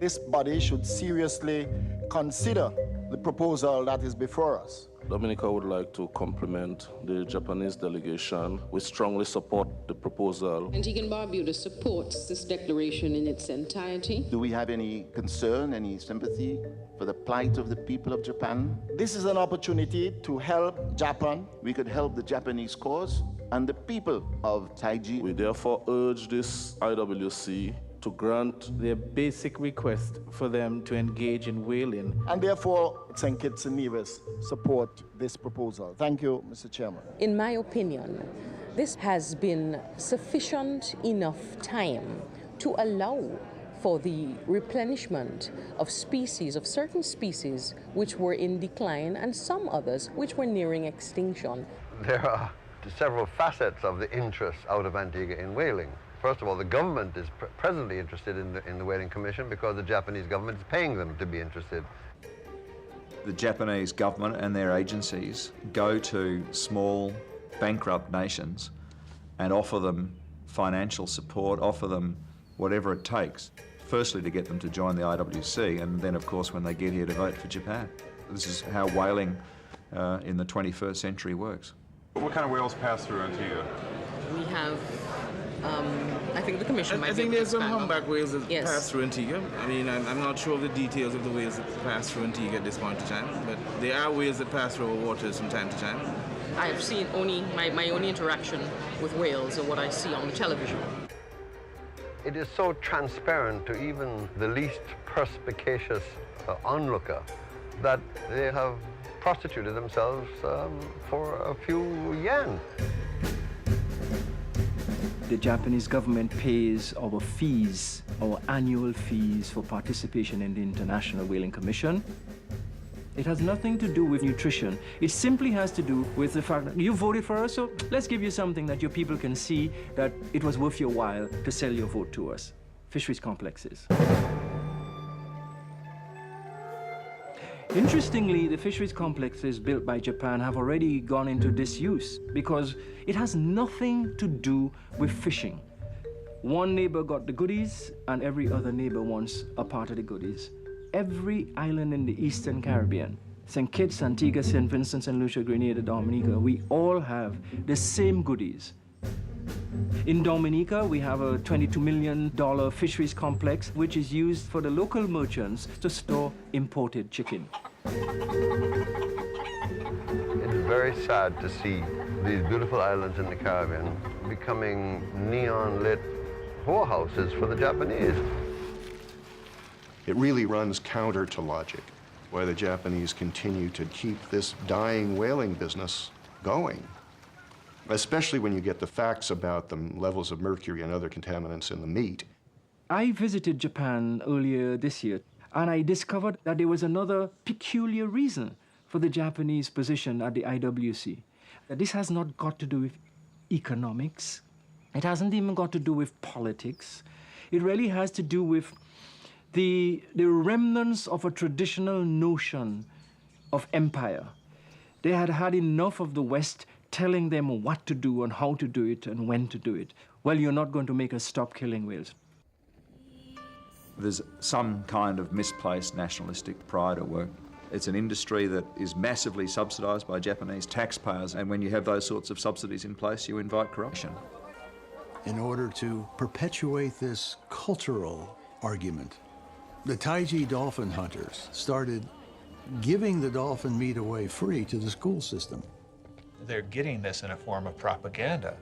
This body should seriously consider the proposal that is before us. Dominica would like to compliment the Japanese delegation. We strongly support the proposal. Antigua and Barbuda supports this declaration in its entirety. Do we have any concern, any sympathy for the plight of the people of Japan? This is an opportunity to help Japan. We could help the Japanese cause and the people of Taiji. We therefore urge this IWC to grant their basic request for them to engage in whaling. And therefore, St. Kitts and Nevis support this proposal. Thank you, Mr. Chairman. In my opinion, this has been sufficient enough time to allow for the replenishment of species, of certain species which were in decline and some others which were nearing extinction. There are several facets of the interest out of Antigua in whaling. First of all, the government is presently interested in the Whaling Commission because the Japanese government is paying them to be interested. The Japanese government and their agencies go to small, bankrupt nations and offer them financial support, offer them whatever it takes. Firstly, to get them to join the IWC, and then, of course, when they get here to vote for Japan. This is how whaling in the 21st century works. What kind of whales pass through Antigua? We have, I think the Commission might I think there's some humpback whales that Yes. pass through Antigua. I mean, I'm not sure of the details of the whales that pass through Antigua at this point in time, but there are whales that pass through our waters from time to time. I have seen only, my only interaction with whales are what I see on the television. It is so transparent to even the least perspicacious onlooker that they have prostituted themselves for a few yen. The Japanese government pays our fees, our annual fees for participation in the International Whaling Commission. It has nothing to do with nutrition. It simply has to do with the fact that you voted for us, so let's give you something that your people can see that it was worth your while to sell your vote to us. Fisheries complexes. Interestingly, the fisheries complexes built by Japan have already gone into disuse because it has nothing to do with fishing. One neighbor got the goodies and every other neighbor wants a part of the goodies. Every island in the Eastern Caribbean, St. Kitts, Antigua, St. Vincent, St. Lucia, Grenada, Dominica, we all have the same goodies. In Dominica, we have a $22 million fisheries complex, which is used for the local merchants to store imported chicken. It's very sad to see these beautiful islands in the Caribbean becoming neon-lit whorehouses for the Japanese. It really runs counter to logic, why the Japanese continue to keep this dying whaling business going. Especially when you get the facts about the levels of mercury and other contaminants in the meat. I visited Japan earlier this year, and I discovered that there was another peculiar reason for the Japanese position at the IWC. That this has not got to do with economics. It hasn't even got to do with politics. It really has to do with the remnants of a traditional notion of empire. They had had enough of the West telling them what to do and how to do it and when to do it. Well, you're not going to make us stop killing whales. There's some kind of misplaced nationalistic pride at work. It's an industry that is massively subsidised by Japanese taxpayers, and when you have those sorts of subsidies in place, you invite corruption. In order to perpetuate this cultural argument, the Taiji dolphin hunters started giving the dolphin meat away free to the school system. They're getting this in a form of propaganda.